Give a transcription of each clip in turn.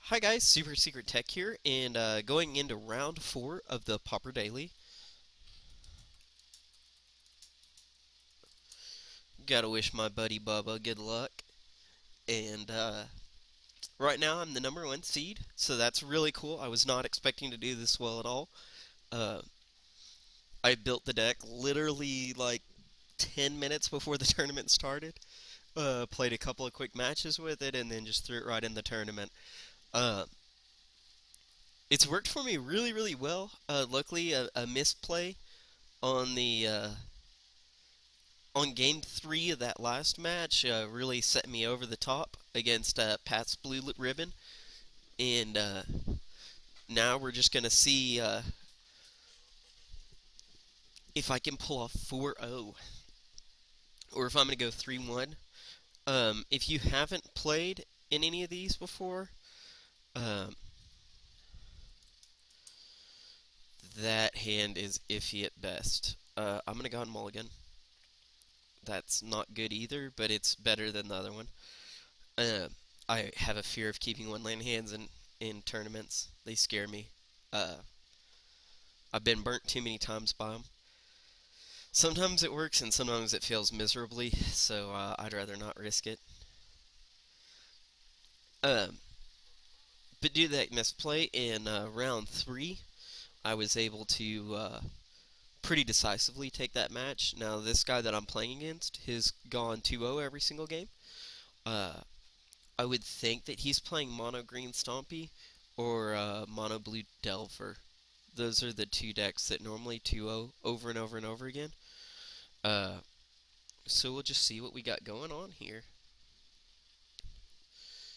Hi guys, Super Secret Tech here, and going into round 4 of the Pauper Daily. Gotta wish my buddy Bubba good luck. And right now I'm the number 1 seed, so that's really cool. I was not expecting to do this well at all. Uh, I built the deck literally like 10 minutes before the tournament started. Played a couple of quick matches with it, and then just threw it right in the tournament. Uh, it's worked for me really, really well. Luckily, a misplay on the on game 3 of that last match really set me over the top against Pat's Blue Ribbon. And now we're just going to see if I can pull off 4-0 or if I'm going to go 3-1. If you haven't played in any of these before, um, that hand is iffy at best. I'm going to go on Mulligan. That's not good either, but it's better than the other one. Uh, I have a fear of keeping one land hands in tournaments. They scare me. Uh, I've been burnt too many times by them. Sometimes it works and sometimes it fails miserably, so I'd rather not risk it. Um, but due to that misplay in round 3, I was able to pretty decisively take that match. Now, this guy that I'm playing against has gone 2-0 every single game. Uh, I would think that he's playing mono green Stompy or mono blue Delver. Those are the two decks that normally 2-0 over and over and over again. Uh, so we'll just see what we got going on here.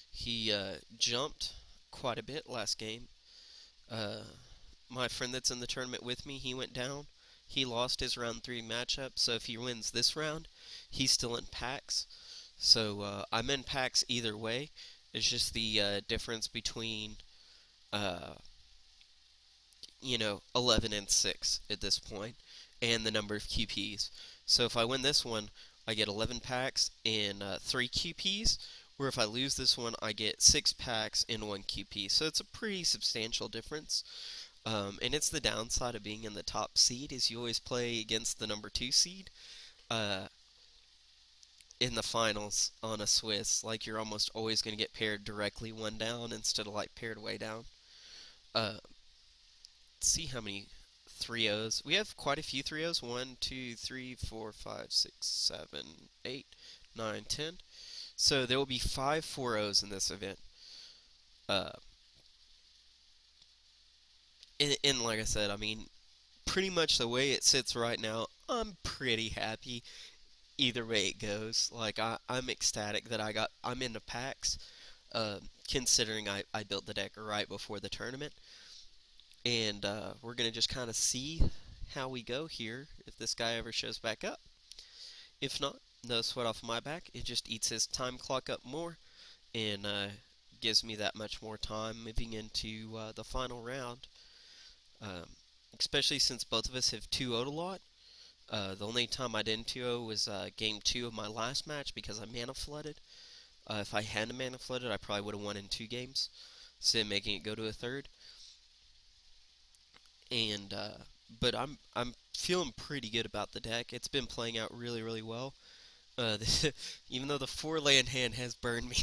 He jumped quite a bit last game. Uh, my friend that's in the tournament with me, he went down. He lost his round 3 matchup, so if he wins this round, he's still in packs. So I'm in packs either way. It's just the difference between, uh, 11 and 6 at this point, and the number of QPs. So if I win this one, I get 11 packs and 3 QPs, where if I lose this one, I get 6 packs and 1 QP. So it's a pretty substantial difference. And it's the downside of being in the top seed is you always play against the number 2 seed uh, in the finals on a Swiss. Like you're almost always going to get paired directly one down instead of like paired way down. Uh, see how many 3-0s. We have quite a few 3-0s. 1, 2, 3, 4, 5, 6, 7, 8, 9, 10. So there will be 5 4-0s in this event. Uh, and like I said, I mean, pretty much the way it sits right now, I'm pretty happy either way it goes. Like I'm ecstatic that I'm into packs, considering I built the deck right before the tournament. And we're going to just kind of see how we go here if this guy ever shows back up. If not, no sweat off my back. It just eats his time clock up more and gives me that much more time moving into the final round. Um, Especially since both of us have 2-0'd a lot. The only time I didn't 2-0 was game 2 of my last match because I mana flooded. If I hadn't mana flooded, I probably would have won in 2 games, instead of making it go to a third. And but I'm feeling pretty good about the deck. It's been playing out really really well. Even though the 4 land hand has burned me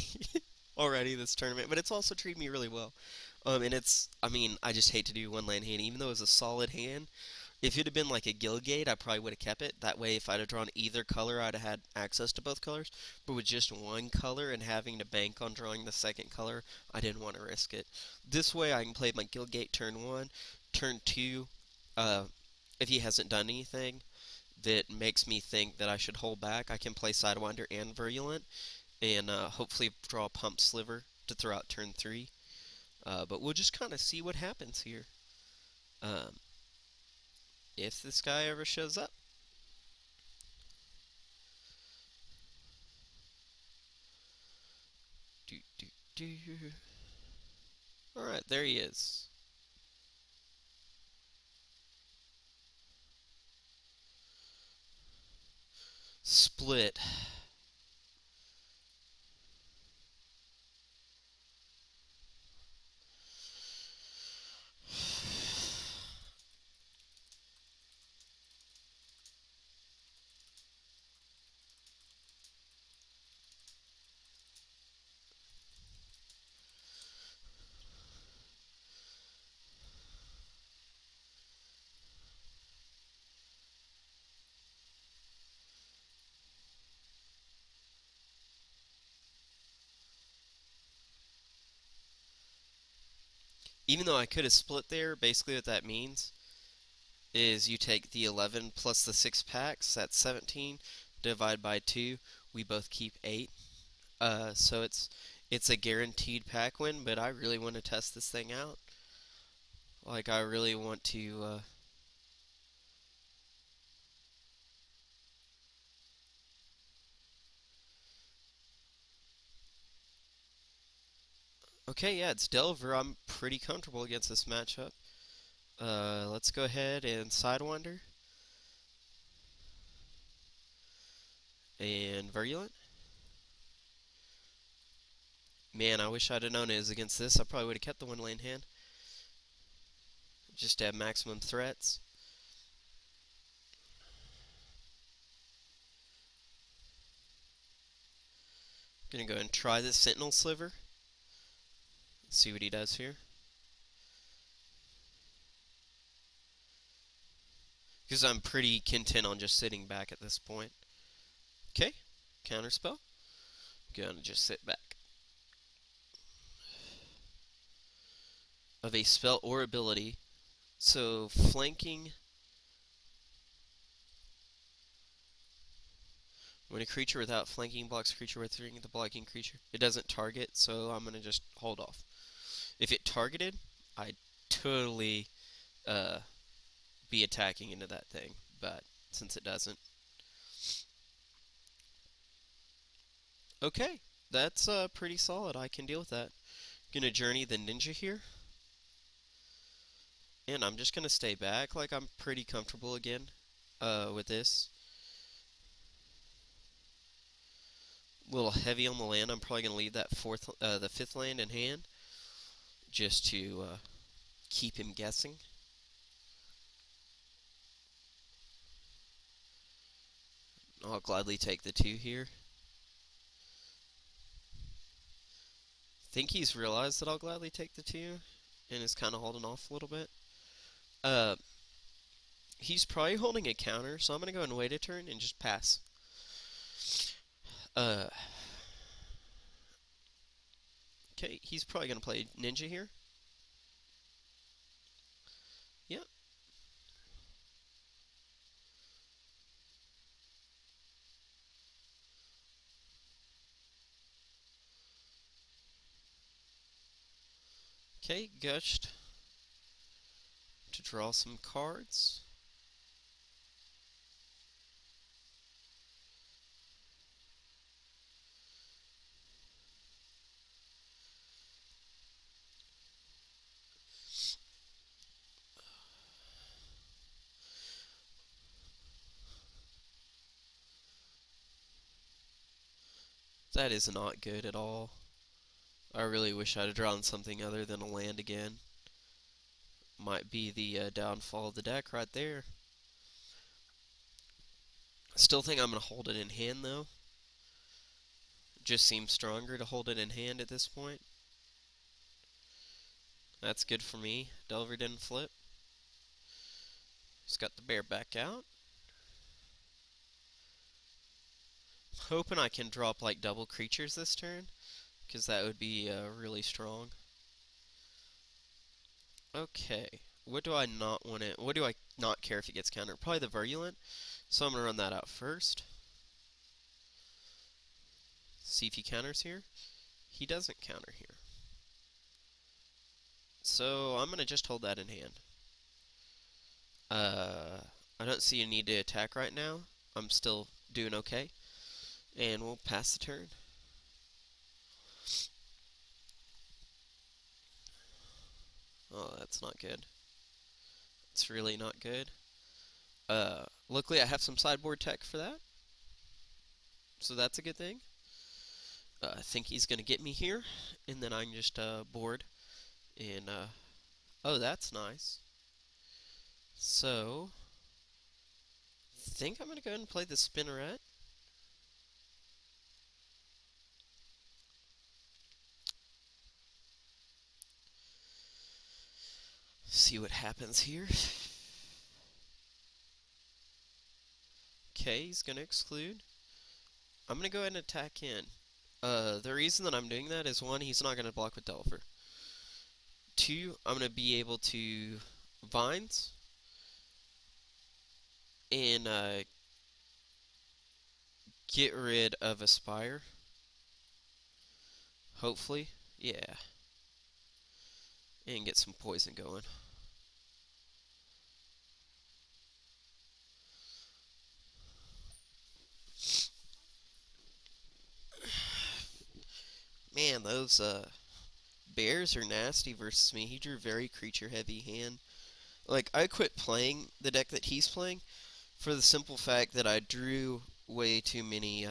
already this tournament, but it's also treated me really well. And I mean, I just hate to do 1 land hand, even though it was a solid hand. If it had been like a Gilgate, I probably would have kept it. That way, if I'd have drawn either color, I'd have had access to both colors. But with just one color and having to bank on drawing the second color, I didn't want to risk it. This way, I can play my Gilgate turn 1, turn 2. If he hasn't done anything that makes me think that I should hold back, I can play Sidewinder and Virulent, and hopefully draw a Pump Sliver to throw out turn 3. But we'll just kind of see what happens here. Um, if this guy ever shows up. Do, do, do. Alright, there he is. Split. Even though I could have split there, basically what that means is you take the 11 plus the 6 packs, that's 17, divide by 2, we both keep 8. So it's a guaranteed pack win, but I really want to test this thing out. Like, I really want to, okay, yeah, it's Delver. I'm pretty comfortable against this matchup. Let's go ahead and Sidewinder and Virulent. Man, I wish I'd have known it was against this. I probably would have kept the one lane hand. Just to have maximum threats. Gonna go ahead and try this Sentinel Sliver. See what he does here. Because I'm pretty content on just sitting back at this point. Okay, counterspell. Gonna just sit back. Of a spell or ability. So flanking. When a creature without flanking blocks a creature with the blocking creature, it doesn't target, so I'm gonna just hold off. If it targeted, I'd totally uh, be attacking into that thing, but since it doesn't. Okay, that's pretty solid. I can deal with that. Gonna journey the ninja here. And I'm just gonna stay back. Like, I'm pretty comfortable again with this. A little heavy on the land. I'm probably gonna leave that the fifth land in hand, just to keep him guessing. I'll gladly take the 2 here. Think he's realized that I'll gladly take the 2 and is kind of holding off a little bit. Uh, he's probably holding a counter, so I'm gonna go and wait a turn and just pass. Uh, okay, he's probably gonna play ninja here. Yep. Okay, gushed to draw some cards. That is not good at all. I really wish I'd have drawn something other than a land again. Might be the downfall of the deck right there. Still think I'm going to hold it in hand, though. Just seems stronger to hold it in hand at this point. That's good for me. Delver didn't flip. Just got the bear back out. Hoping I can drop like double creatures this turn, because that would be really strong. Okay, what do I not want it? What do I not care if it gets countered? Probably the Virulent. So I'm gonna run that out first. See if he counters here. He doesn't counter here. So I'm gonna just hold that in hand. I don't see a need to attack right now. I'm still doing okay. And we'll pass the turn. Oh, that's not good. It's really not good. Luckily I have some sideboard tech for that. So that's a good thing. I think he's going to get me here. And then I can just board. And, oh, that's nice. So, I think I'm going to go ahead and play the Spinneret. See what happens here. Okay, he's going to exclude. I'm going to go ahead and attack in. The reason that I'm doing that is, one, he's not going to block with Delver. Two, I'm gonna be able to vines and get rid of Aspire. Hopefully, yeah, and get some poison going. Man, those bears are nasty versus me. He drew very creature heavy hand. Like I quit playing the deck that he's playing for the simple fact that I drew way too many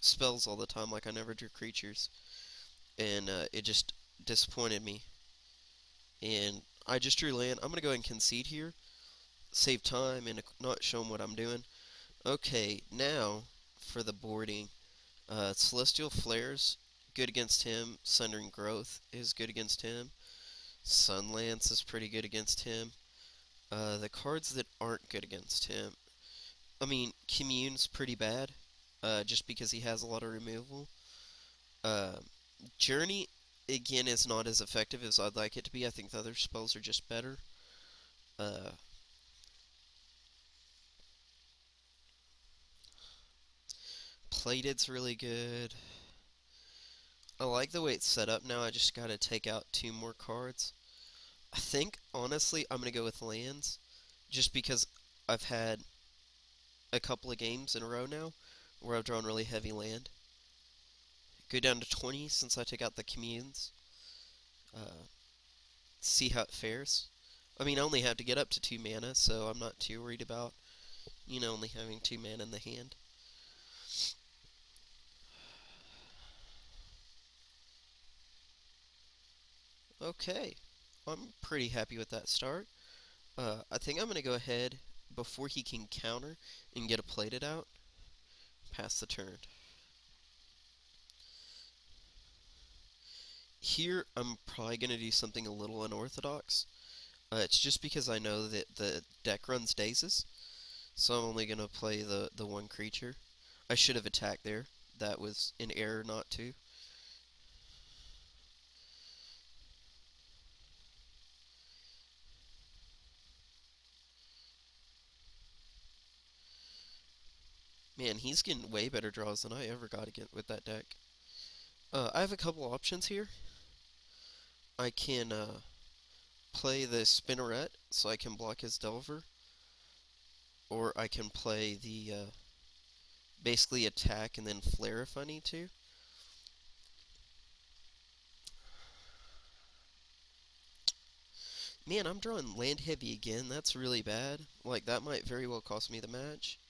spells all the time. Like I never drew creatures, and it just disappointed me. And I just drew land. I'm gonna go ahead and concede here, save time, and not show him what I'm doing. Okay, now for the boarding. Celestial Flares, good against him. Sundering Growth is good against him. Sunlance is pretty good against him. The cards that aren't good against him, I mean, Commune's pretty bad, just because he has a lot of removal. Uh, Journey, again, is not as effective as I'd like it to be. I think the other spells are just better. Uh, Plated's really good. I like the way it's set up now. I just gotta take out two more cards. I think, honestly, I'm gonna go with lands, just because I've had a couple of games in a row now where I've drawn really heavy land. Go down to 20 since I took out the communes. Uh, see how it fares. I mean, I only have to get up to 2 mana, so I'm not too worried about, only having 2 mana in the hand. Okay, I'm pretty happy with that start. I think I'm going to go ahead before he can counter and get a plated out. Pass the turn. Here, I'm probably going to do something a little unorthodox. It's just because I know that the deck runs dazes, so I'm only going to play the one creature. I should have attacked there. That was an error not to. Man, he's getting way better draws than I ever got again with that deck. I have a couple options here. I can play the Spinneret, so I can block his Delver, or I can play the basically attack and then flare if I need to. Man, I'm drawing land heavy again. That's really bad. Like, that might very well cost me the match.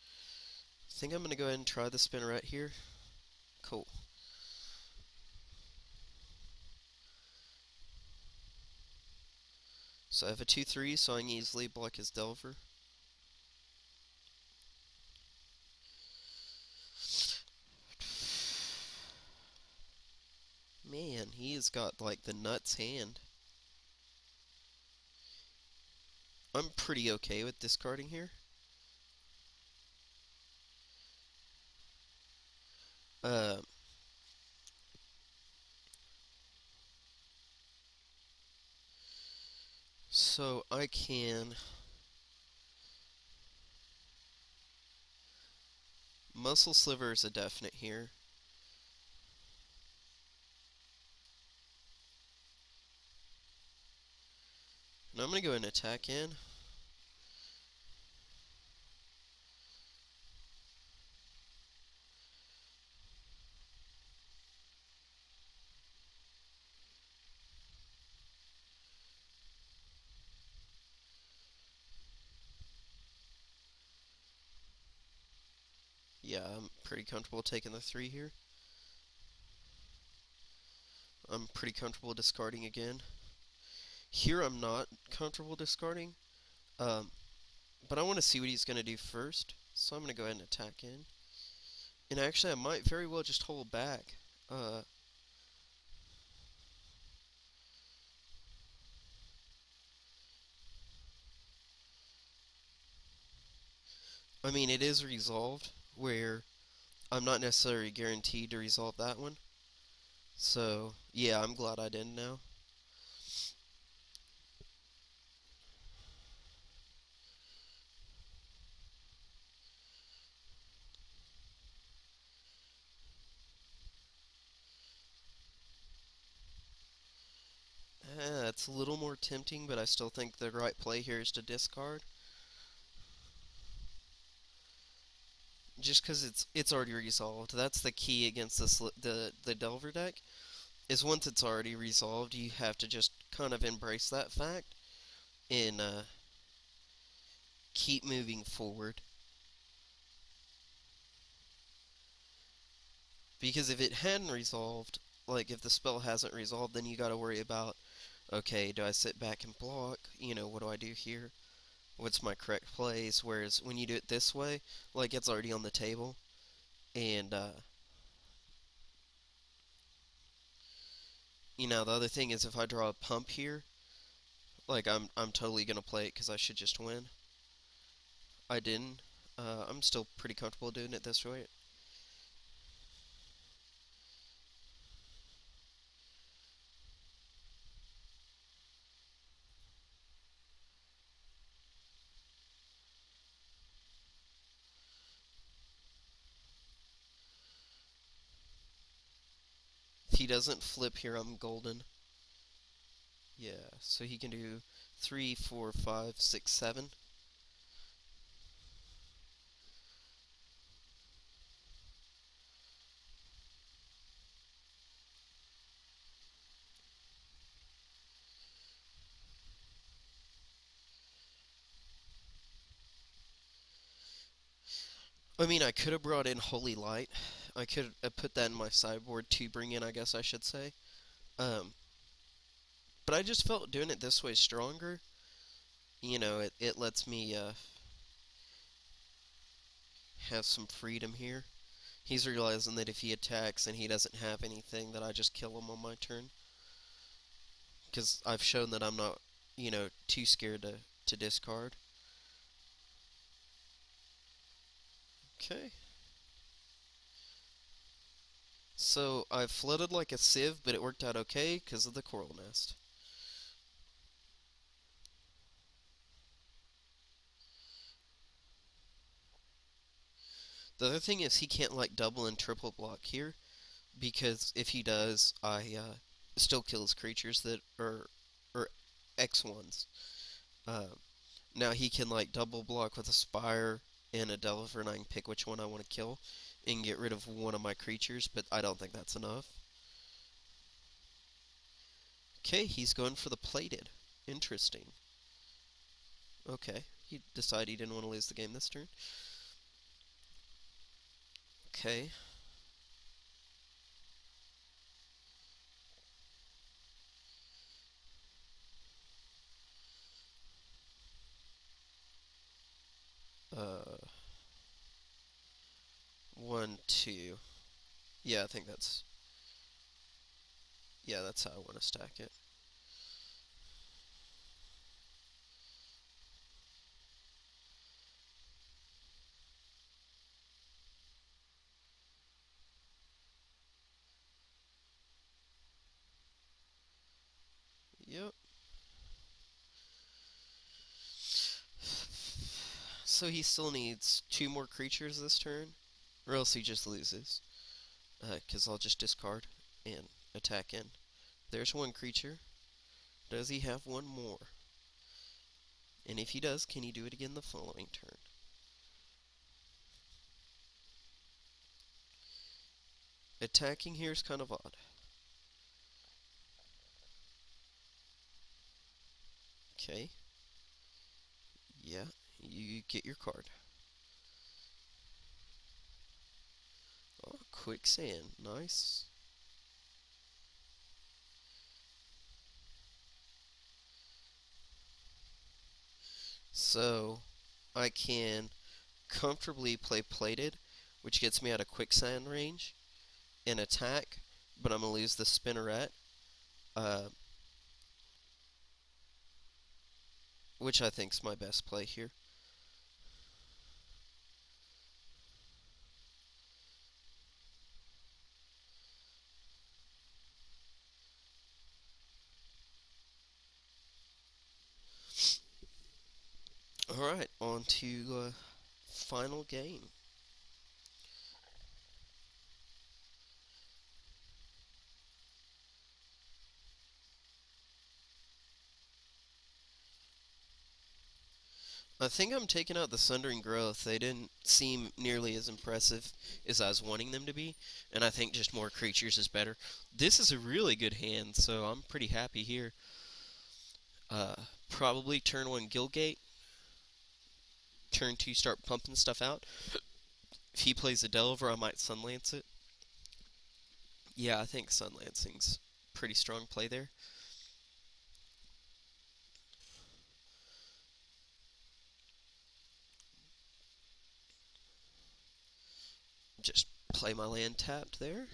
I think I'm going to go ahead and try the Spinneret here. Cool. So I have a 2/3, so I can easily block his Delver. Man, he has got like the nuts hand. I'm pretty okay with discarding here. Uh, so I can Muscle Sliver is a definite here. And I'm gonna go ahead and attack in. Yeah, I'm pretty comfortable taking the 3 here. I'm pretty comfortable discarding again. Here I'm not comfortable discarding, um, but I want to see what he's going to do first, so I'm going to go ahead and attack in. And actually, I might very well just hold back. I mean, it is resolved, where I'm not necessarily guaranteed to resolve that one. So, yeah, I'm glad I didn't now. that's a little more tempting, but I still think the right play here is to discard. Just because it's already resolved. That's the key against the Delver deck. Is once it's already resolved, you have to just kind of embrace that fact and keep moving forward. Because if it hadn't resolved, like if the spell hasn't resolved, then you got to worry about, okay, do I sit back and block? What do I do here? What's my correct plays? Whereas when you do it this way, like it's already on the table, and the other thing is if I draw a pump here, like I'm totally gonna play it because I should just win. I didn't. I'm still pretty comfortable doing it this way. If he doesn't flip here, I'm golden. Yeah, so he can do 3, 4, 5, 6, 7. I mean, I could have brought in Holy Light. I could have put that in my sideboard to bring in, I guess I should say. Um, but I just felt doing it this way stronger. It lets me have some freedom here. He's realizing that if he attacks and he doesn't have anything, that I just kill him on my turn. Because I've shown that I'm not, too scared to discard. Okay. So I flooded like a sieve, but it worked out okay because of the coral nest. The other thing is he can't like double and triple block here because if he does, I still kill his creatures that are or X ones. Uh, Now he can like double block with a Spire and a Delver, and I can pick which one I want to kill and get rid of one of my creatures, but I don't think that's enough. Okay, he's going for the plated. Interesting. Okay, he decided he didn't want to lose the game this turn. Okay. Uh, 1, 2. Yeah, I think that's. Yeah, that's how I want to stack it. Yep. So he still needs 2 more creatures this turn, or else he just loses. Because I'll just discard and attack in. There's 1 creature. Does he have 1 more? And if he does, can he do it again the following turn? Attacking here is kind of odd. Okay. Yeah, you get your card. Oh, quicksand. Nice. So, I can comfortably play plated, which gets me out of quicksand range, and attack, but I'm going to lose the spinneret, uh, which I think is my best play here. Alright, on to final game. I think I'm taking out the Sundering Growth. They didn't seem nearly as impressive as I was wanting them to be, and I think just more creatures is better. This is a really good hand, so I'm pretty happy here. Uh, Probably turn 1 Guildgate, turn 2 start pumping stuff out. If he plays a Delver, I might Sunlance it. Yeah, I think Sunlancing's pretty strong play there. Just play my land tapped there.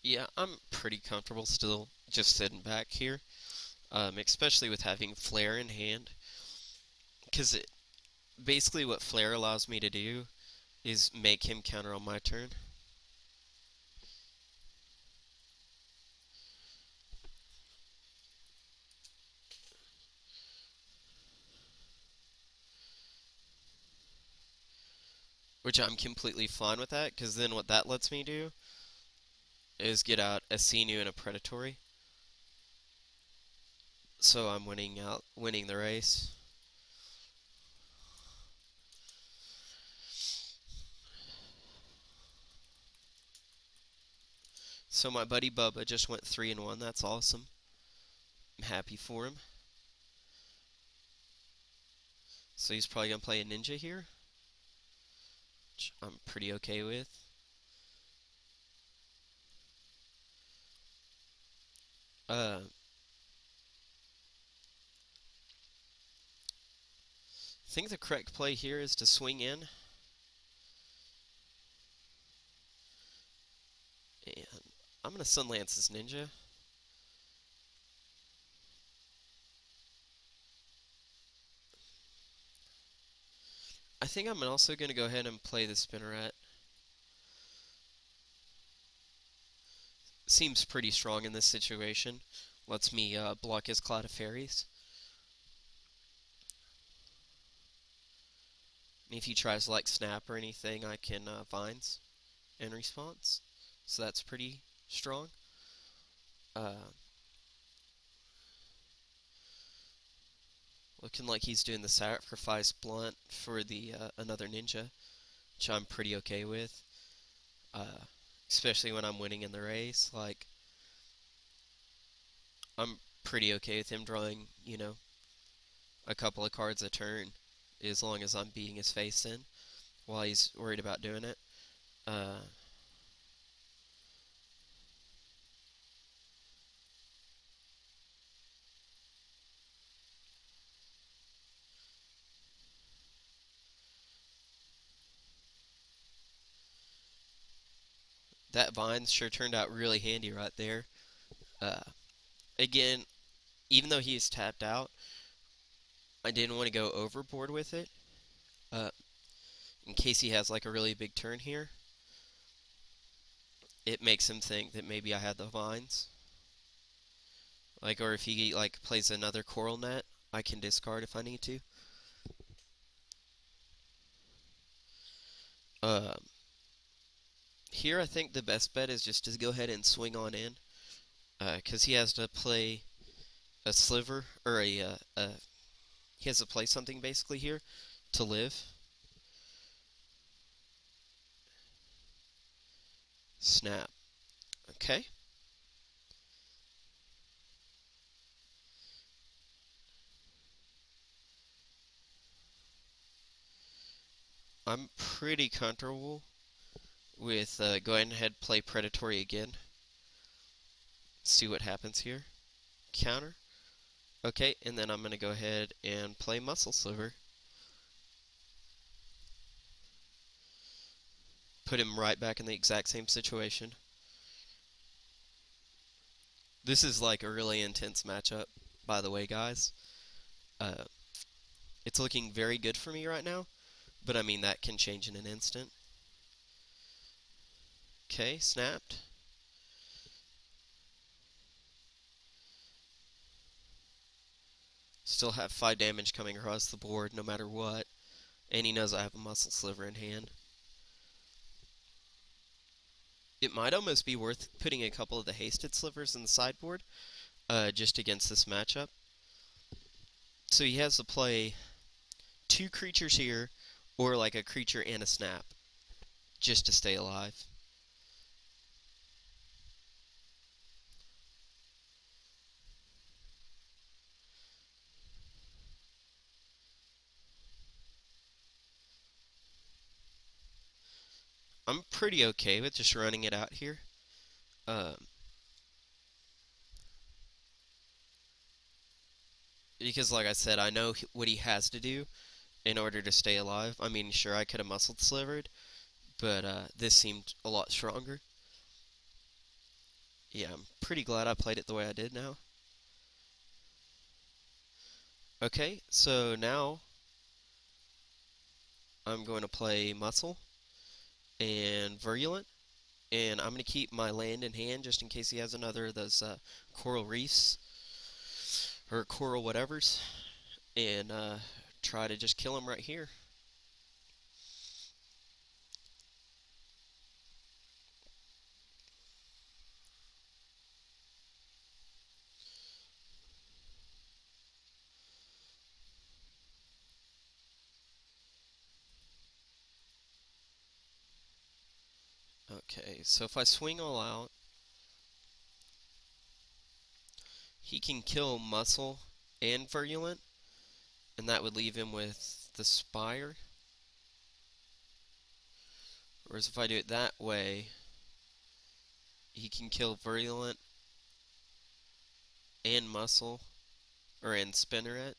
Yeah, I'm pretty comfortable still just sitting back here, especially with having Flare in hand. Because basically what Flare allows me to do is make him counter on my turn. Which I'm completely fine with that, because then what that lets me do is get out a Sinu and a Predatory. So I'm winning the race. So my buddy Bubba just went 3-1. That's awesome. I'm happy for him. So he's probably gonna play a ninja here, which I'm pretty okay with. I think the correct play here is to swing in, and I'm gonna Sunlance this ninja. I think I'm also gonna go ahead and play the Spinneret. Seems pretty strong in this situation. Lets me block his Cloud of Fairies. And if he tries to like snap or anything, I can Vines in response. So that's pretty strong. Uh, Looking like he's doing the sacrifice blunt for the another ninja, which I'm pretty okay with. Uh, Especially when I'm winning in the race. Like, I'm pretty okay with him drawing, a couple of cards a turn, as long as I'm beating his face in while he's worried about doing it. Uh, that vine sure turned out really handy right there. Uh, Again, even though he's tapped out, I didn't want to go overboard with it. Uh, in case he has like a really big turn here, it makes him think that maybe I had the vines. Like, or if he like plays another coral net, I can discard if I need to. Um, Here I think the best bet is just to go ahead and swing on in, because he has to play a sliver or he has to play something basically here to live. Snap. Okay. I'm pretty comfortable with going ahead play predatory again. See what happens here. Counter. Okay, and then I'm going to go ahead and play muscle sliver. Put him right back in the exact same situation. This is like a really intense matchup, by the way, guys. Uh, it's looking very good for me right now, but I mean that can change in an instant. Okay, snapped. Still have 5 damage coming across the board no matter what. And he knows I have a muscle sliver in hand. It might almost be worth putting a couple of the hasted slivers in the sideboard, just against this matchup. So he has to play 2 creatures here, or like a creature and a snap, just to stay alive. I'm pretty okay with just running it out here. Um, because like I said, I know what he has to do in order to stay alive. I mean, sure, I could have muscle slivered, but this seemed a lot stronger. Yeah, I'm pretty glad I played it the way I did now. Okay, so now I'm going to play Muscle and Virulent, and I'm going to keep my land in hand just in case he has another of those Coral Reefs, or Coral whatevers, and try to just kill him right here. Okay, so if I swing all out, he can kill Muscle and Virulent, and that would leave him with the Spire. Whereas if I do it that way, he can kill Virulent and Muscle, or and Spinneret.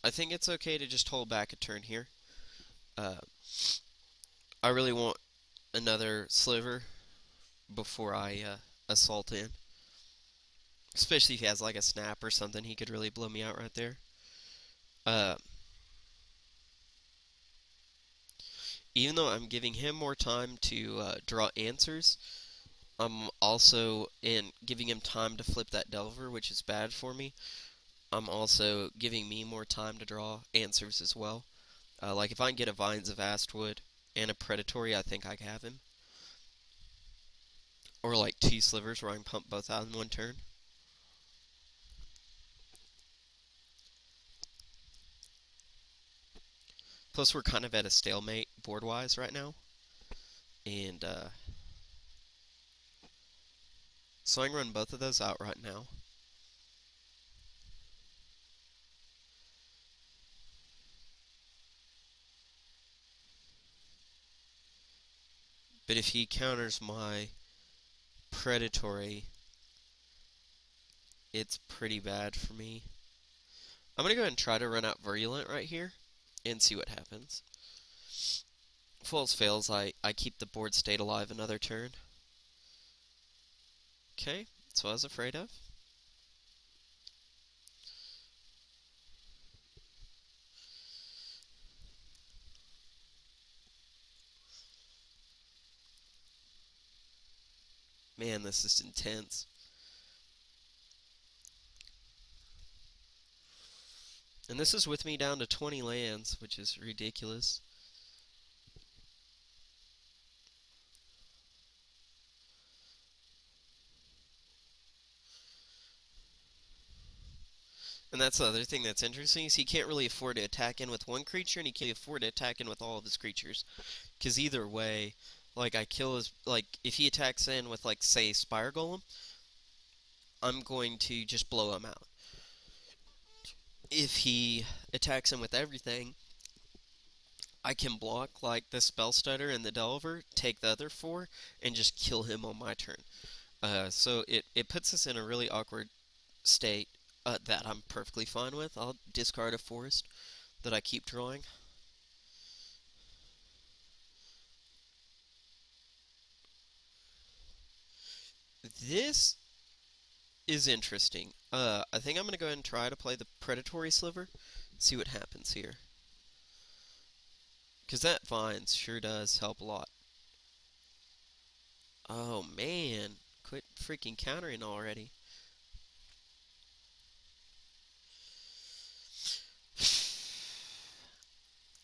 I think it's okay to just hold back a turn here. Uh, I really want another Sliver before I assault in. Especially if he has like a snap or something, he could really blow me out right there. Uh, Even though I'm giving him more time to draw answers, I'm also in giving him time to flip that Delver, which is bad for me. I'm also giving me more time to draw answers as well. Like if I can get a Vines of Astwood and a Predatory, I think I can have him. Or like 2 Slivers where I can pump both out in one turn. Plus we're kind of at a stalemate board-wise right now. And so I can run both of those out right now. But if he counters my Predatory, it's pretty bad for me. I'm going to go ahead and try to run out Virulent right here and see what happens. If all else fails, I keep the board state alive another turn. Okay, that's what I was afraid of. Man, this is intense. And this is with me down to 20 lands, which is ridiculous. And that's the other thing that's interesting, is he can't really afford to attack in with one creature, and he can't afford to attack in with all of his creatures. Because either way, like, I kill his... Like, if he attacks in with, like, say, Spire Golem, I'm going to just blow him out. If he attacks him with everything, I can block, like, the Spell Stutter and the Delver, take the other 4, and just kill him on my turn. So it puts us in a really awkward state that I'm perfectly fine with. I'll discard a forest that I keep drawing. This is interesting. I think I'm going to go ahead and try to play the Predatory Sliver, see what happens here. Because that Vines sure does help a lot. Oh man, quit freaking countering already.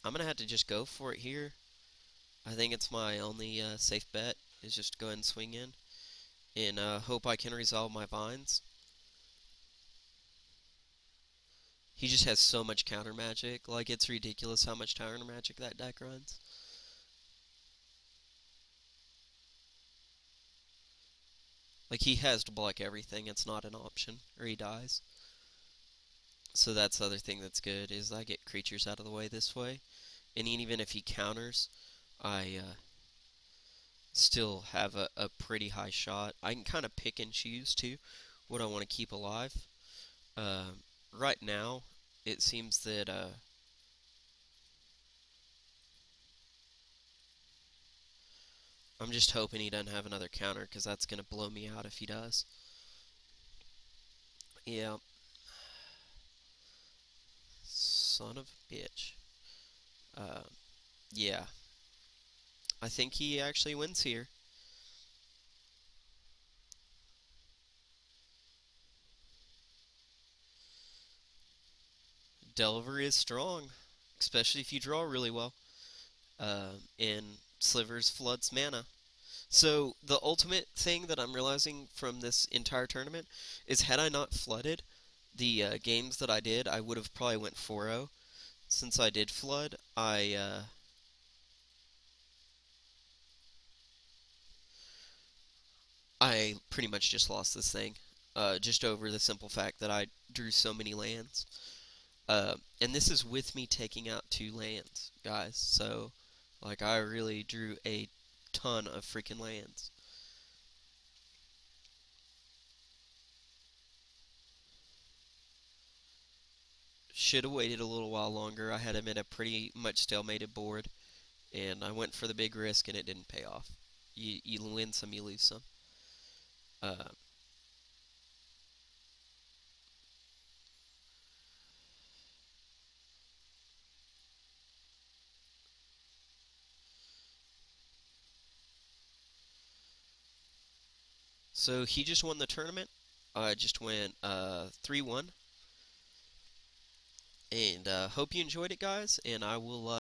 I'm gonna have to just go for it here. I think it's my only safe bet is just go ahead and swing in and hope I can resolve my vines. He just has so much counter magic. Like, it's ridiculous how much counter magic that deck runs. Like, he has to block everything. It's not an option, or he dies. So that's the other thing that's good, is I get creatures out of the way this way. And even if he counters, I still have a pretty high shot. I can kind of pick and choose, too, what I want to keep alive. Uh, right now, it seems that I'm just hoping he doesn't have another counter, because that's going to blow me out if he does. Yeah, son of a bitch. Uh, yeah, I think he actually wins here. Delver is strong, especially if you draw really well. And Slivers floods mana. So the ultimate thing that I'm realizing from this entire tournament is, had I not flooded the games that I did, I would have probably went 4-0. Since I did flood, I pretty much just lost this thing, just over the simple fact that I drew so many lands. And this is with me taking out 2 lands, guys. So, like, I really drew a ton of freaking lands. Should have waited a little while longer. I had him in a pretty much stalemated board, and I went for the big risk, and it didn't pay off. You win some, you lose some. Uh, so he just won the tournament. I just went 3-1, and hope you enjoyed it, guys. And I will